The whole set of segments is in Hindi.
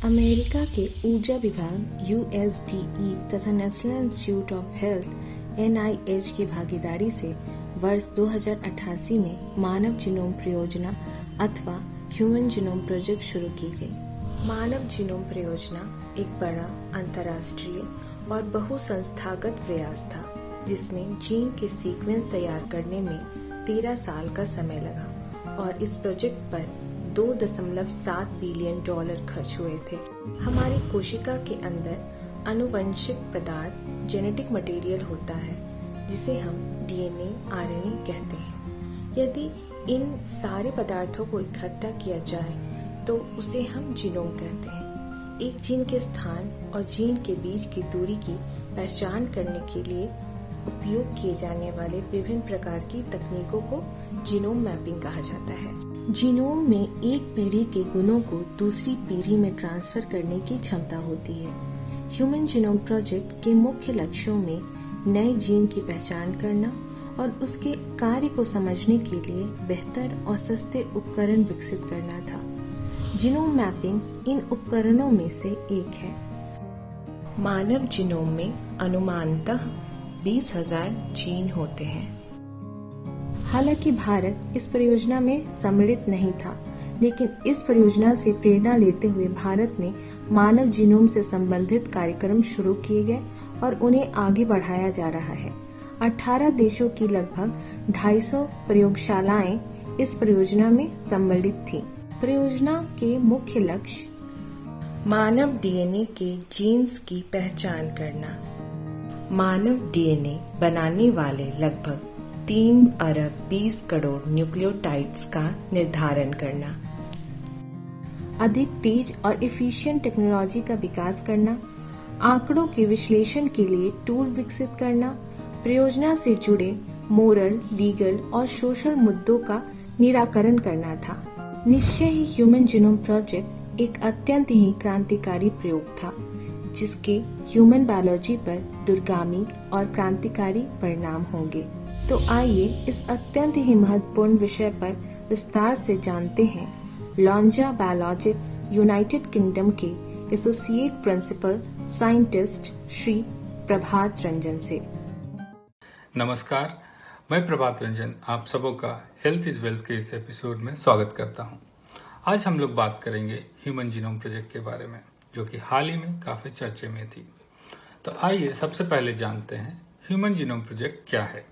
अमेरिका के ऊर्जा विभाग USDE तथा national institute of health NIH की भागीदारी से वर्ष 2088 में मानव जीनोम परियोजना अथवा ह्यूमन जीनोम प्रोजेक्ट शुरू की गई। मानव जीनोम परियोजना एक बड़ा अंतर्राष्ट्रीय और बहुसंस्थागत प्रयास था, जिसमें जीन के सीक्वेंस तैयार करने में 13 साल का समय लगा और इस प्रोजेक्ट पर $2.7 बिलियन खर्च हुए थे। हमारी कोशिका के अंदर आनुवंशिक पदार्थ जेनेटिक मटेरियल होता है, जिसे हम DNA, RNA कहते हैं। यदि इन सारे पदार्थों को इकट्ठा किया जाए तो उसे हम जीनोम कहते हैं। एक जीन के स्थान और जीन के बीच की दूरी की पहचान करने के लिए उपयोग किए जाने वाले विभिन्न प्रकार की तकनीकों को जीनोम मैपिंग कहा जाता है। जीनोम में एक पीढ़ी के गुणों को दूसरी पीढ़ी में ट्रांसफर करने की क्षमता होती है। ह्यूमन जीनोम प्रोजेक्ट के मुख्य लक्ष्यों में नए जीन की पहचान करना और उसके कार्य को समझने के लिए बेहतर और सस्ते उपकरण विकसित करना था। जीनोम मैपिंग इन उपकरणों में से एक है। मानव जीनोम में अनुमानतः 20,000 जीन होते हैं। हालांकि भारत इस परियोजना में सम्मिलित नहीं था, लेकिन इस परियोजना से प्रेरणा लेते हुए भारत में मानव जीनोम से संबंधित कार्यक्रम शुरू किए गए और उन्हें आगे बढ़ाया जा रहा है। 18 देशों की लगभग 250 प्रयोगशालाएं इस परियोजना में सम्मिलित थीं। परियोजना के मुख्य लक्ष्य मानव DNA के जीन्स की पहचान करना, मानव DNA बनाने वाले लगभग 3 अरब 20 करोड़ न्यूक्लियोटाइड्स का निर्धारण करना, अधिक तेज और एफिशिएंट टेक्नोलॉजी का विकास करना, आंकड़ों के विश्लेषण के लिए टूल विकसित करना, परियोजना से जुड़े मोरल, लीगल और सोशल मुद्दों का निराकरण करना था। निश्चय ही ह्यूमन जीनोम प्रोजेक्ट एक अत्यंत ही क्रांतिकारी प्रयोग था, जिसके ह्यूमन बायोलॉजी पर दूरगामी और क्रांतिकारी परिणाम होंगे। तो आइए इस अत्यंत ही महत्वपूर्ण विषय पर विस्तार से जानते हैं लॉन्जा बायोलॉजिक्स यूनाइटेड किंगडम के associate principal scientist Shri Prabhat Ranjan से। नमस्कार, मैं प्रभात रंजन आप सबों का हेल्थ इज वेल्थ के इस एपिसोड में स्वागत करता हूं। आज हम लोग बात करेंगे ह्यूमन जीनोम प्रोजेक्ट के बारे में, जो कि हाल ही में काफी चर्चे में थी। तो आइए सबसे पहले जानते हैं ह्यूमन जीनोम प्रोजेक्ट क्या है।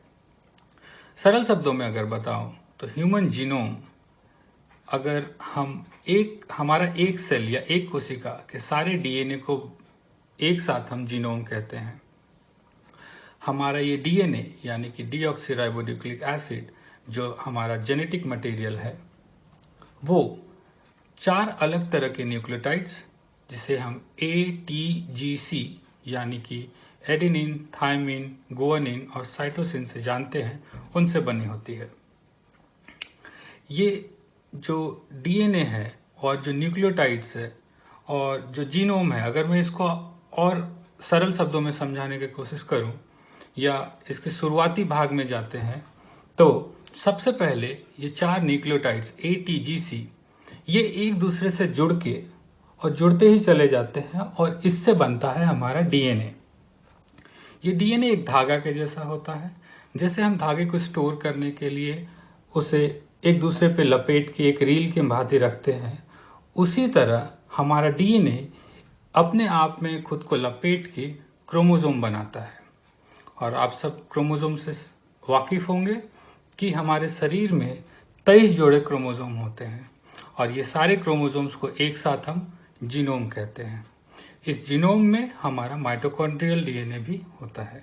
सरल शब्दों में अगर बताऊं तो ह्यूमन जीनोम, अगर हमारा एक सेल या एक कोशिका के सारे DNA को एक साथ हम जीनोम कहते हैं। हमारा ये DNA यानी कि डीऑक्सीराइबोन्यूक्लिक एसिड, जो हमारा जेनेटिक मटेरियल है, वो 4 अलग तरह के न्यूक्लियोटाइड्स, जिसे हम ATGC यानी कि एडेनिन, थायमिन, गुआनिन और साइटोसिन से जानते हैं, उनसे बनी होती है। ये जो DNA है और जो न्यूक्लियोटाइड्स है और जो जीनोम है, अगर मैं इसको और सरल शब्दों में समझाने की कोशिश करूं या इसके शुरुआती भाग में जाते हैं, तो सबसे पहले ये 4 न्यूक्लियोटाइड्स ATGC ये एक दूसरे से जुड़ के और जुड़ते ही चले जाते हैं और इससे बनता है हमारा DNA। ये DNA एक धागा के जैसा होता है। जैसे हम धागे को स्टोर करने के लिए उसे एक दूसरे पे लपेट के एक रील के भांति रखते हैं, उसी तरह हमारा DNA अपने आप में खुद को लपेट के क्रोमोसोम बनाता है। और आप सब क्रोमोसोम से वाकिफ होंगे कि हमारे शरीर में 23 जोड़े क्रोमोसोम होते हैं और ये सारे क्रोमोसोम्स को एक साथ हम जीनोम कहते हैं। इस जीनोम में हमारा माइटोकॉन्ड्रियल DNA भी होता है।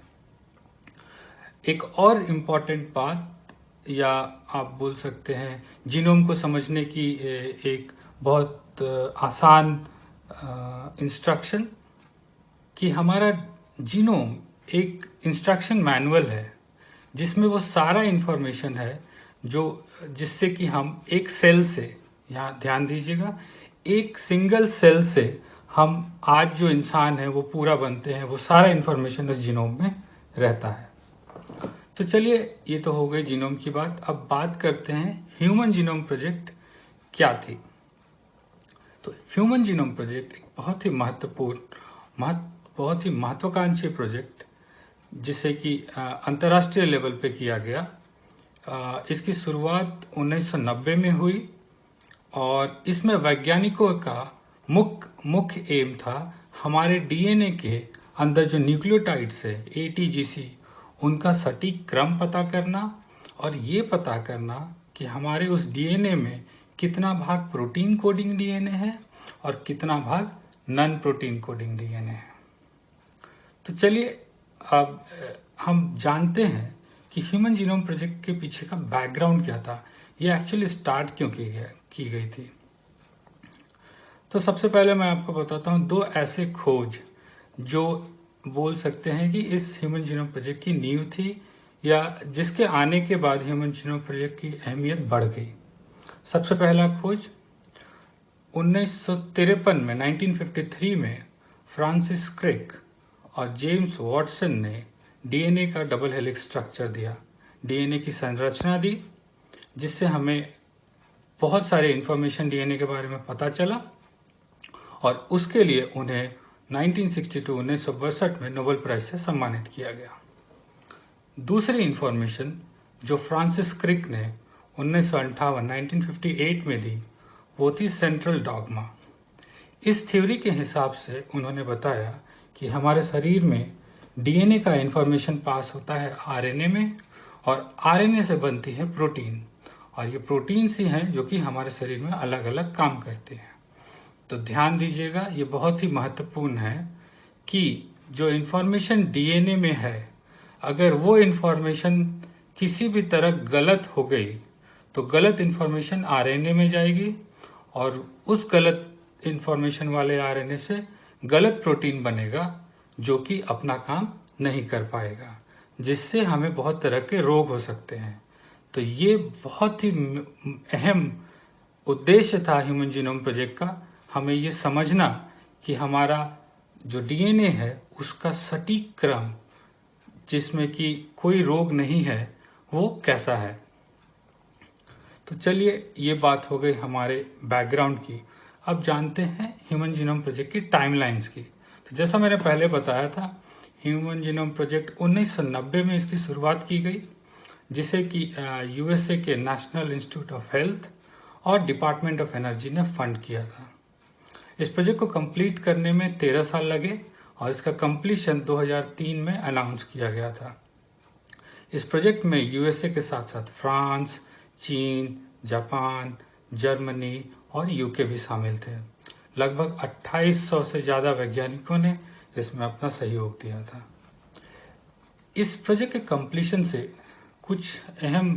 एक और इम्पॉर्टेंट बात, या आप बोल सकते हैं जीनोम को समझने की एक बहुत आसान इंस्ट्रक्शन, कि हमारा जीनोम एक इंस्ट्रक्शन मैनुअल है, जिसमें वो सारा इंफॉर्मेशन है जिससे कि हम एक सेल से, यहाँ ध्यान दीजिएगा, एक सिंगल सेल से हम आज जो इंसान है वो पूरा बनते हैं। वो सारा इंफॉर्मेशन उस जीनोम में रहता है। तो चलिए, ये तो हो गई जीनोम की बात। अब बात करते हैं ह्यूमन जीनोम प्रोजेक्ट क्या थी। तो ह्यूमन जीनोम प्रोजेक्ट एक बहुत ही महत्वाकांक्षी प्रोजेक्ट जिसे कि अंतर्राष्ट्रीय लेवल पे किया गया। इसकी शुरुआत 1990 में हुई और इसमें वैज्ञानिकों का मुख्य एम था हमारे डीएनए के अंदर जो न्यूक्लियोटाइड्स है एटीजीसी, उनका सटीक क्रम पता करना और ये पता करना कि हमारे उस डीएनए में कितना भाग प्रोटीन कोडिंग डीएनए है और कितना भाग नॉन प्रोटीन कोडिंग डीएनए है। तो चलिए अब हम जानते हैं कि ह्यूमन जीनोम प्रोजेक्ट के पीछे का बैकग्राउंड क्या था, ये एक्चुअली स्टार्ट क्यों की गई थी। तो सबसे पहले मैं आपको बताता हूँ 2 ऐसे खोज जो बोल सकते हैं कि इस ह्यूमन जीनोम प्रोजेक्ट की नींव थी या जिसके आने के बाद ह्यूमन जीनोम प्रोजेक्ट की अहमियत बढ़ गई। सबसे पहला खोज 1953 में 1953 में फ्रांसिस क्रिक और जेम्स वॉटसन ने डीएनए का डबल हेलिक्स स्ट्रक्चर दिया, डीएनए की संरचना दी, जिससे हमें बहुत सारे इंफॉर्मेशन डीएनए के बारे में पता चला और उसके लिए उन्हें 1962 में नोबेल प्राइज से सम्मानित किया गया। दूसरी इंफॉर्मेशन जो फ्रांसिस क्रिक ने 1958 में दी वो थी सेंट्रल डॉगमा। इस थ्योरी के हिसाब से उन्होंने बताया कि हमारे शरीर में डीएनए का इंफॉर्मेशन पास होता है आरएनए में और आरएनए से बनती है प्रोटीन, और ये प्रोटीन्स ही हैं जो कि हमारे शरीर में अलग अलग काम करते हैं। तो ध्यान दीजिएगा, ये बहुत ही महत्वपूर्ण है कि जो इंफॉर्मेशन डीएनए में है, अगर वो इंफॉर्मेशन किसी भी तरह गलत हो गई तो गलत इंफॉर्मेशन आरएनए में जाएगी और उस गलत इंफॉर्मेशन वाले आरएनए से गलत प्रोटीन बनेगा जो कि अपना काम नहीं कर पाएगा, जिससे हमें बहुत तरह के रोग हो सकते हैं। तो ये बहुत ही अहम उद्देश्य था ह्यूमन जीनोम प्रोजेक्ट का, हमें ये समझना कि हमारा जो डीएनए है उसका सटीक क्रम, जिसमें कि कोई रोग नहीं है, वो कैसा है। तो चलिए ये बात हो गई हमारे बैकग्राउंड की। अब जानते हैं ह्यूमन जीनोम प्रोजेक्ट की टाइमलाइंस की। तो जैसा मैंने पहले बताया था, ह्यूमन जीनोम प्रोजेक्ट 1990 में इसकी शुरुआत की गई, जिसे कि यूएसए के नेशनल इंस्टीट्यूट ऑफ हेल्थ और डिपार्टमेंट ऑफ एनर्जी ने फंड किया था। इस प्रोजेक्ट को कंप्लीट करने में 13 साल लगे और इसका कंप्लीशन 2003 में अनाउंस किया गया था। इस प्रोजेक्ट में यूएसए के साथ साथ फ्रांस, चीन, जापान, जर्मनी और यूके भी शामिल थे। लगभग 2800 से ज़्यादा वैज्ञानिकों ने इसमें अपना सहयोग दिया था। इस प्रोजेक्ट के कंप्लीशन से कुछ अहम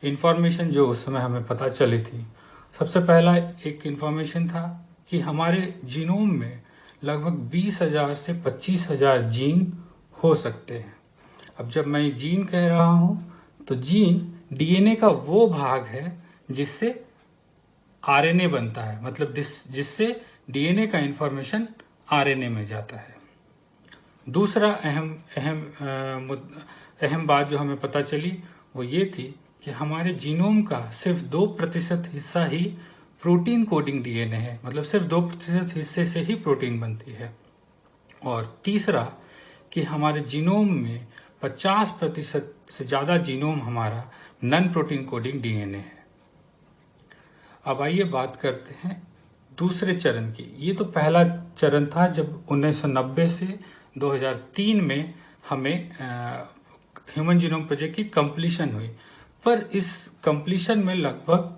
इंफॉर्मेशन जो उस समय हमें पता चली थी। सबसे पहला एक इंफॉर्मेशन था कि हमारे जीनोम में लगभग 20,000 से 25,000 जीन हो सकते हैं। अब जब मैं जीन कह रहा हूँ तो जीन डीएनए का वो भाग है जिससे आरएनए बनता है, मतलब जिससे डीएनए का इंफॉर्मेशन आरएनए में जाता है। दूसरा अहम बात जो हमें पता चली वो ये थी कि हमारे जीनोम का सिर्फ 2% हिस्सा ही प्रोटीन कोडिंग डीएनए है, मतलब सिर्फ 2% हिस्से से ही प्रोटीन बनती है। और तीसरा कि हमारे जीनोम में 50% से ज़्यादा जीनोम हमारा नॉन प्रोटीन कोडिंग डीएनए है। अब आइए बात करते हैं दूसरे चरण की। ये तो पहला चरण था जब 1990 से 2003 में हमें ह्यूमन जीनोम प्रोजेक्ट की कंप्लीशन हुई, पर इस कंप्लीशन में लगभग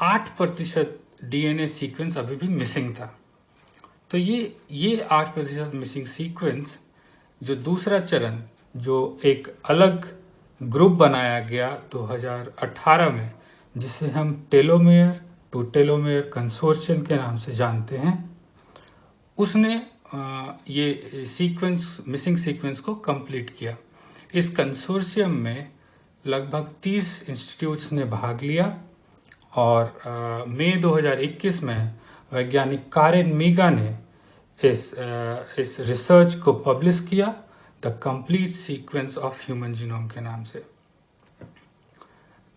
8% डीएनए सीक्वेंस अभी भी मिसिंग था। तो ये 8% मिसिंग सीक्वेंस, जो दूसरा चरण जो एक अलग ग्रुप बनाया गया 2018 में, जिसे हम टेलोमेयर टू टेलोमेयर कंसोर्शियम के नाम से जानते हैं, उसने ये सीक्वेंस, मिसिंग सीक्वेंस को कंप्लीट किया। इस कंसोर्शियम में लगभग 30 इंस्टीट्यूट्स ने भाग लिया और मई 2021 में वैज्ञानिक कारेन मीगा ने इस रिसर्च को पब्लिश किया, the complete sequence of human genome के नाम से।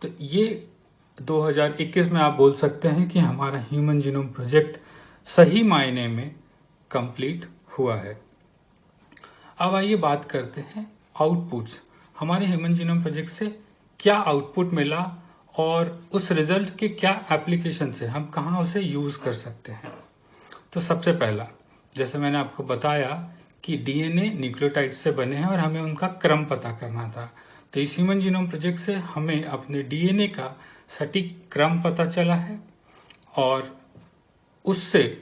तो ये 2021 में आप बोल सकते हैं कि हमारा ह्यूमन जीनोम प्रोजेक्ट सही मायने में कंप्लीट हुआ है। अब आइए बात करते हैं आउटपुट्स। हमारे ह्यूमन जीनोम प्रोजेक्ट से क्या आउटपुट मिला और उस रिजल्ट के क्या एप्लीकेशन से हम कहाँ उसे यूज़ कर सकते हैं। तो सबसे पहला, जैसे मैंने आपको बताया कि डीएनए न्यूक्लियोटाइड से बने हैं और हमें उनका क्रम पता करना था। तो इस ह्यूमन जीनोम प्रोजेक्ट से हमें अपने डीएनए का सटीक क्रम पता चला है और उससे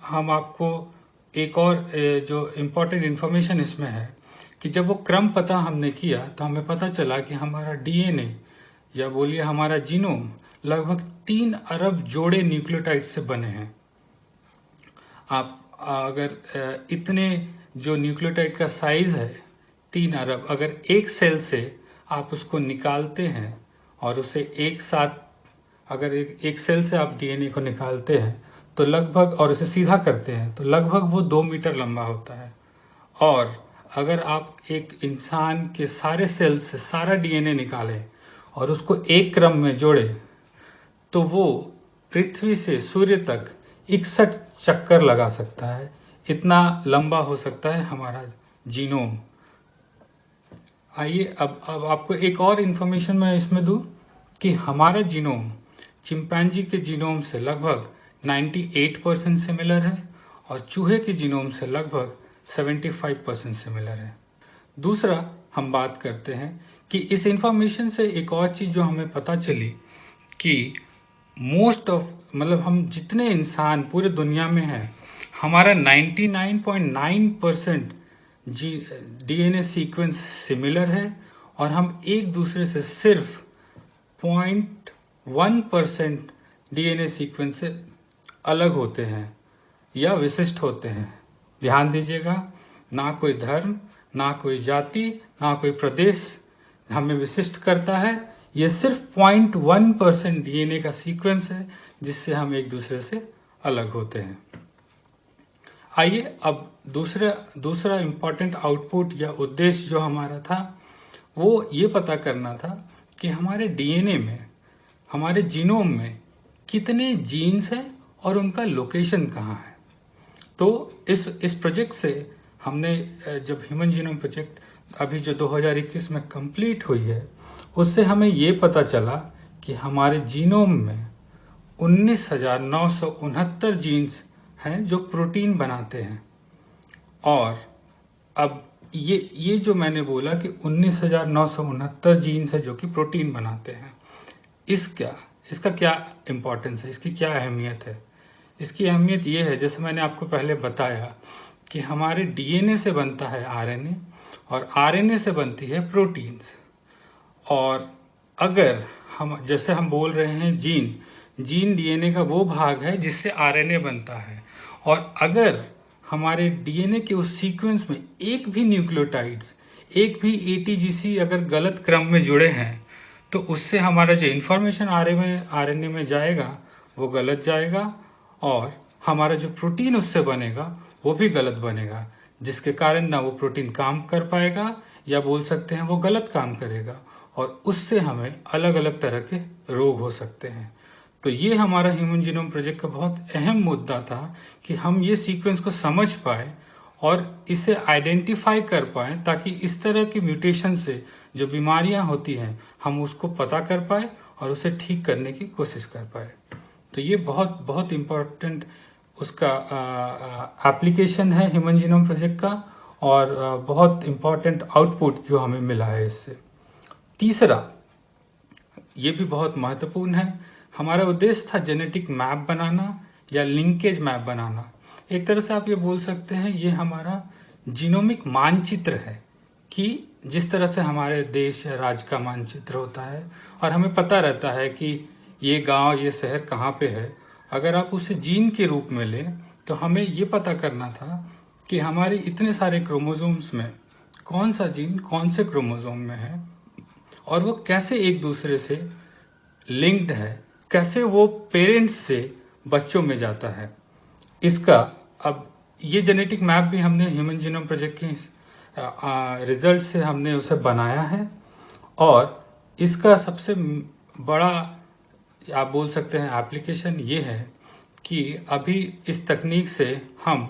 हम आपको एक और जो इम्पोर्टेंट इन्फॉर्मेशन इसमें है कि जब वो क्रम पता हमने किया तो हमें पता चला कि हमारा डीएनए या बोलिए हमारा जीनोम लगभग 3 अरब जोड़े न्यूक्लियोटाइड से बने हैं। आप अगर इतने जो न्यूक्लियोटाइड का साइज है 3 अरब, अगर एक सेल से आप उसको निकालते हैं और उसे एक साथ अगर एक सेल से आप डीएनए को निकालते हैं तो लगभग, और उसे सीधा करते हैं तो लगभग वो 2 मीटर लंबा होता है। और अगर आप एक इंसान के सारे सेल से सारा डीएनए निकालें और उसको एक क्रम में जोड़ें तो वो पृथ्वी से सूर्य तक 61 चक्कर लगा सकता है। इतना लंबा हो सकता है हमारा जीनोम। आइए अब आपको एक और इन्फॉर्मेशन मैं इसमें दूं कि हमारा जीनोम चिंपैंजी के जीनोम से लगभग 98% सिमिलर है और चूहे के जीनोम से लगभग 75% सिमिलर है। दूसरा, हम बात करते हैं कि इस इंफॉर्मेशन से एक और चीज़ जो हमें पता चली कि हम जितने इंसान पूरे दुनिया में हैं, हमारा 99.9% डीएनए सीक्वेंस सिमिलर है और हम एक दूसरे से सिर्फ 0.1% डीएनए सीक्वेंस से अलग होते हैं या विशिष्ट होते हैं। ध्यान दीजिएगा, ना कोई धर्म, ना कोई जाति, ना कोई प्रदेश हमें विशिष्ट करता है। ये सिर्फ 0.1% डीएनए का सीक्वेंस है जिससे हम एक दूसरे से अलग होते हैं। आइए अब दूसरा इम्पॉर्टेंट आउटपुट या उद्देश्य जो हमारा था वो ये पता करना था कि हमारे डीएनए में, हमारे जीनोम में कितने जीन्स हैं और उनका लोकेशन कहाँ है। तो इस प्रोजेक्ट से हमने, जब ह्यूमन जीनोम प्रोजेक्ट अभी जो 2021 में कंप्लीट हुई है, उससे हमें ये पता चला कि हमारे जीनोम में 19,969 जीन्स हैं जो प्रोटीन बनाते हैं। और अब ये जो मैंने बोला कि 19,969 जीन्स है जो कि प्रोटीन बनाते हैं, इसका क्या इम्पोर्टेंस है, इसकी क्या अहमियत है। इसकी अहमियत ये है, जैसे मैंने आपको पहले बताया कि हमारे डीएनए से बनता है आरएनए और आरएनए से बनती है प्रोटीन्स। और अगर जैसे हम बोल रहे हैं जीन डीएनए का वो भाग है जिससे आरएनए बनता है, और अगर हमारे डीएनए के उस सीक्वेंस में एक भी न्यूक्लियोटाइड्स, एक भी एटीजीसी अगर गलत क्रम में जुड़े हैं तो उससे हमारा जो इन्फॉर्मेशन आरएनए में जाएगा वो गलत जाएगा और हमारा जो प्रोटीन उससे बनेगा वो भी गलत बनेगा, जिसके कारण ना वो प्रोटीन काम कर पाएगा या बोल सकते हैं वो गलत काम करेगा और उससे हमें अलग अलग तरह के रोग हो सकते हैं। तो ये हमारा ह्यूमन जीनोम प्रोजेक्ट का बहुत अहम मुद्दा था कि हम ये सीक्वेंस को समझ पाए और इसे आइडेंटिफाई कर पाए ताकि इस तरह की म्यूटेशन से जो बीमारियां होती हैं हम उसको पता कर पाए और उसे ठीक करने की कोशिश कर पाए। तो ये बहुत बहुत इम्पोर्टेंट उसका एप्लीकेशन है ह्यूमन जीनोम प्रोजेक्ट का और बहुत इम्पोर्टेंट आउटपुट जो हमें मिला है इससे। तीसरा, ये भी बहुत महत्वपूर्ण है, हमारा उद्देश्य था जेनेटिक मैप बनाना या लिंकेज मैप बनाना। एक तरह से आप ये बोल सकते हैं ये हमारा जीनोमिक मानचित्र है कि जिस तरह से हमारे देश या राज्य का मानचित्र होता है और हमें पता रहता है कि ये गांव, ये शहर कहाँ पे है। अगर आप उसे जीन के रूप में लें तो हमें ये पता करना था कि हमारे इतने सारे क्रोमोसोम्स में कौन सा जीन कौन से क्रोमोसोम में है और वो कैसे एक दूसरे से लिंक्ड है, कैसे वो पेरेंट्स से बच्चों में जाता है। इसका अब ये जेनेटिक मैप भी हमने ह्यूमन जीनोम प्रोजेक्ट के रिजल्ट से हमने उसे बनाया है और इसका सबसे बड़ा आप बोल सकते हैं एप्लीकेशन ये है कि अभी इस तकनीक से हम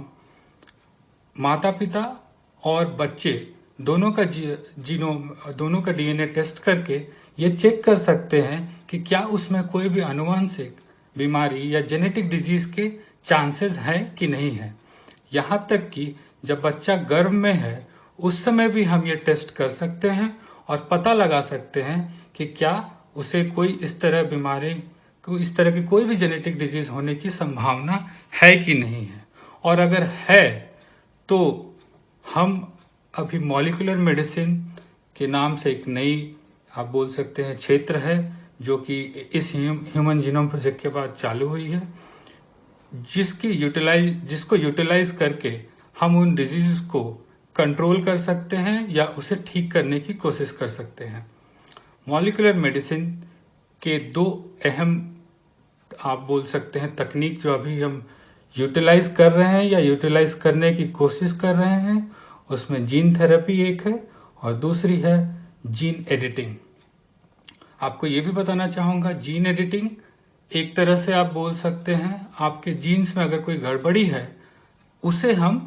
माता पिता और बच्चे दोनों का दोनों का डीएनए टेस्ट करके ये चेक कर सकते हैं कि क्या उसमें कोई भी आनुवंशिक बीमारी या जेनेटिक डिजीज के चांसेस हैं कि नहीं है। यहाँ तक कि जब बच्चा गर्भ में है उस समय भी हम ये टेस्ट कर सकते हैं और पता लगा सकते हैं कि क्या उसे कोई इस तरह की कोई भी जेनेटिक डिजीज होने की संभावना है कि नहीं है। और अगर है तो हम अभी मॉलिक्यूलर मेडिसिन के नाम से एक नई आप बोल सकते हैं क्षेत्र है जो कि इस ह्यूमन जीनोम प्रोजेक्ट के बाद चालू हुई है, जिसको यूटिलाइज करके हम उन डिजीज को कंट्रोल कर सकते हैं या उसे ठीक करने की कोशिश कर सकते हैं। मॉलिक्यूलर मेडिसिन के दो अहम आप बोल सकते हैं तकनीक जो अभी हम यूटिलाइज कर रहे हैं या यूटिलाइज करने की कोशिश कर रहे हैं, उसमें जीन थेरेपी एक है और दूसरी है जीन एडिटिंग। आपको ये भी बताना चाहूँगा, जीन एडिटिंग एक तरह से आप बोल सकते हैं आपके जीन्स में अगर कोई गड़बड़ी है उसे हम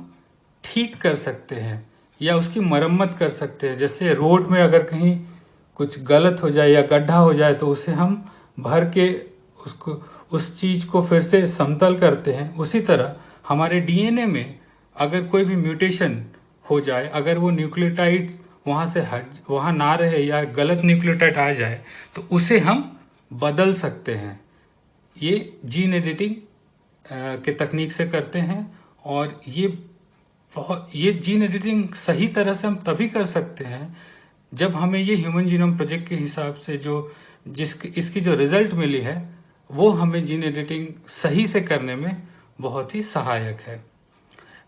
ठीक कर सकते हैं या उसकी मरम्मत कर सकते हैं। जैसे रोड में अगर कहीं कुछ गलत हो जाए या गड्ढा हो जाए तो उसे हम भर के उस चीज को फिर से समतल करते हैं। उसी तरह हमारे डीएनए में अगर कोई भी म्यूटेशन हो जाए, अगर वो न्यूक्लियोटाइड वहाँ ना रहे या गलत न्यूक्लियोटाइड आ जाए तो उसे हम बदल सकते हैं। ये जीन एडिटिंग के तकनीक से करते हैं और ये जीन एडिटिंग सही तरह से हम तभी कर सकते हैं जब हमें ये ह्यूमन जीनोम प्रोजेक्ट के हिसाब से इसकी जो रिजल्ट मिली है वो हमें जीन एडिटिंग सही से करने में बहुत ही सहायक है।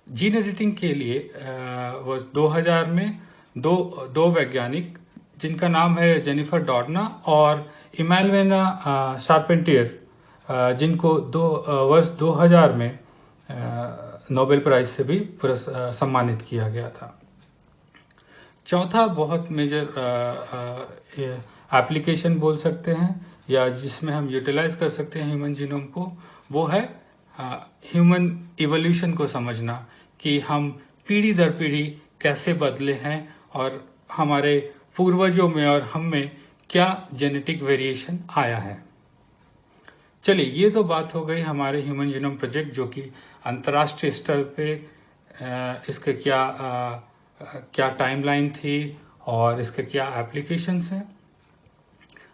जीन एडिटिंग के लिए 2000 में दो वैज्ञानिक जिनका नाम है जेनिफर डॉडना और इमैनुएला शार्पेंटियर, जिनको वर्ष 2000 में नोबेल प्राइज से भी सम्मानित किया गया था। चौथा बहुत मेजर एप्लीकेशन बोल सकते हैं या जिसमें हम यूटिलाइज कर सकते हैं ह्यूमन जीनोम को, वो है ह्यूमन इवोल्यूशन को समझना कि हम पीढ़ी दर पीढ़ी कैसे बदले हैं और हमारे पूर्वजों में और हम में क्या जेनेटिक वेरिएशन आया है। चलिए, ये तो बात हो गई हमारे ह्यूमन जीनोम प्रोजेक्ट जो कि अंतर्राष्ट्रीय स्तर पे इसके क्या टाइमलाइन थी और इसके क्या एप्लीकेशंस हैं।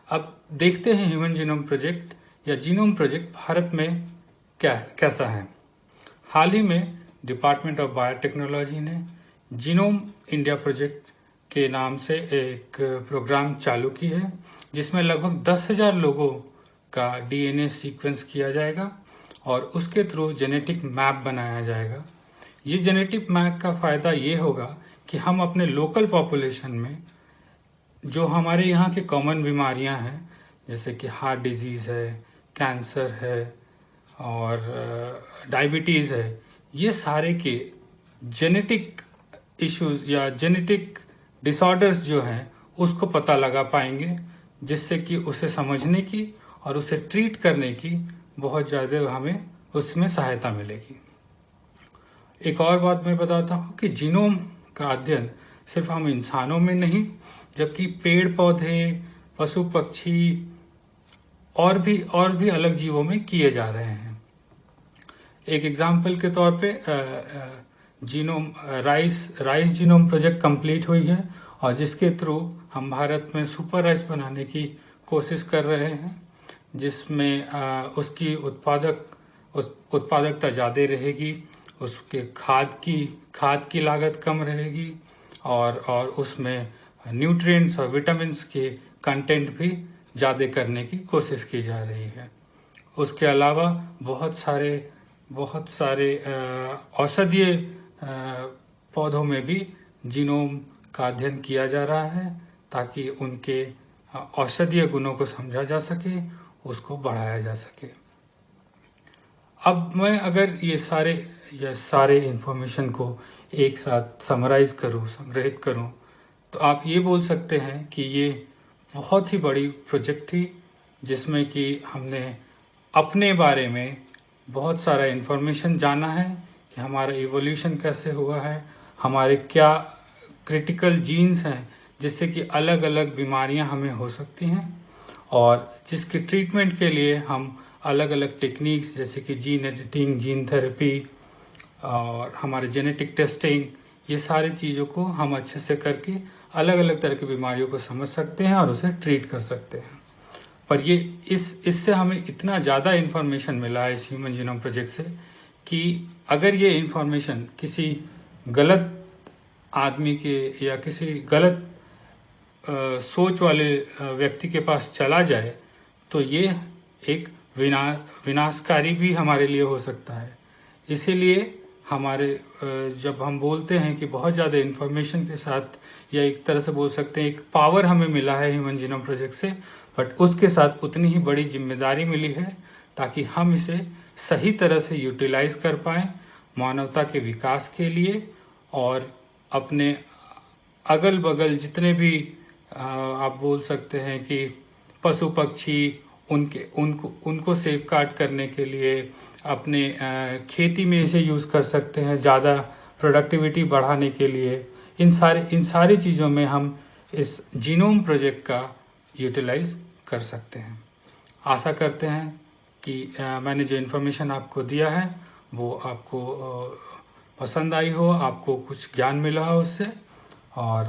अब देखते हैं ह्यूमन जीनोम प्रोजेक्ट या जीनोम प्रोजेक्ट भारत में कैसा है। हाल ही में डिपार्टमेंट ऑफ बायोटेक्नोलॉजी ने जीनोम इंडिया प्रोजेक्ट के नाम से एक प्रोग्राम चालू की है जिसमें लगभग 10,000 लोगों का डीएनए सीक्वेंस किया जाएगा और उसके थ्रू जेनेटिक मैप बनाया जाएगा। ये जेनेटिक मैप का फ़ायदा ये होगा कि हम अपने लोकल पॉपुलेशन में जो हमारे यहाँ के कॉमन बीमारियाँ हैं जैसे कि हार्ट डिजीज़ है, कैंसर है और डायबिटीज़ है, ये सारे के जेनेटिक इश्यूज या जेनेटिक डिसऑर्डर्स जो हैं उसको पता लगा पाएंगे, जिससे कि उसे समझने की और उसे ट्रीट करने की बहुत ज़्यादा हमें उसमें सहायता मिलेगी। एक और बात मैं बताता हूँ कि जीनोम का अध्ययन सिर्फ हम इंसानों में नहीं, जबकि पेड़ पौधे, पशु पक्षी और भी अलग जीवों में किए जा रहे हैं। एक एग्जाम्पल के तौर पे genome rice genome project complete हुई है और जिसके थ्रू हम भारत में सुपर राइस बनाने की कोशिश कर रहे हैं, जिसमें उसकी उत्पादकता ज़्यादा रहेगी, उसके खाद की लागत कम रहेगी और उसमें न्यूट्रिएंट्स और विटामिन्स के कंटेंट भी ज़्यादा करने की कोशिश की जा रही है। उसके अलावा बहुत सारे औषधीय पौधों में भी जीनोम का अध्ययन किया जा रहा है ताकि उनके औषधीय गुणों को समझा जा सके, उसको बढ़ाया जा सके। अब मैं अगर ये सारे इन्फॉर्मेशन को एक साथ संग्रहित करूं तो आप ये बोल सकते हैं कि ये बहुत ही बड़ी प्रोजेक्ट थी जिसमें कि हमने अपने बारे में बहुत सारा इन्फॉर्मेशन जाना है कि हमारा इवोल्यूशन कैसे हुआ है, हमारे क्या क्रिटिकल जीन्स हैं जिससे कि अलग अलग बीमारियां हमें हो सकती हैं, और जिसके ट्रीटमेंट के लिए हम अलग अलग टेक्निक्स जैसे कि जीन एडिटिंग, जीन थेरेपी और हमारे जेनेटिक टेस्टिंग, ये सारी चीज़ों को हम अच्छे से करके अलग अलग तरह की बीमारियों को समझ सकते हैं और उसे ट्रीट कर सकते हैं। पर ये इससे हमें इतना ज़्यादा इन्फॉर्मेशन मिला है इस ह्यूमन जीनोम प्रोजेक्ट से कि अगर ये इन्फॉर्मेशन किसी गलत आदमी के या किसी गलत सोच वाले व्यक्ति के पास चला जाए तो ये एक विनाशकारी भी हमारे लिए हो सकता है। इसीलिए हमारे जब हम बोलते हैं कि बहुत ज़्यादा इन्फॉर्मेशन के साथ, या एक तरह से बोल सकते हैं एक पावर हमें मिला है ह्यूमन जीनोम प्रोजेक्ट से, बट उसके साथ उतनी ही बड़ी जिम्मेदारी मिली है ताकि हम इसे सही तरह से यूटिलाइज कर पाएँ मानवता के विकास के लिए, और अपने अगल बगल जितने भी आप बोल सकते हैं कि पशु पक्षी उनको सेफगार्ड करने के लिए अपने खेती में इसे यूज़ कर सकते हैं ज़्यादा प्रोडक्टिविटी बढ़ाने के लिए। इन सारी चीज़ों में हम इस जीनोम प्रोजेक्ट का यूटिलाइज कर सकते हैं। आशा करते हैं कि मैंने जो इन्फॉर्मेशन आपको दिया है वो आपको पसंद आई हो, आपको कुछ ज्ञान मिला हो उससे, और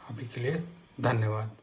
अभी के लिए धन्यवाद।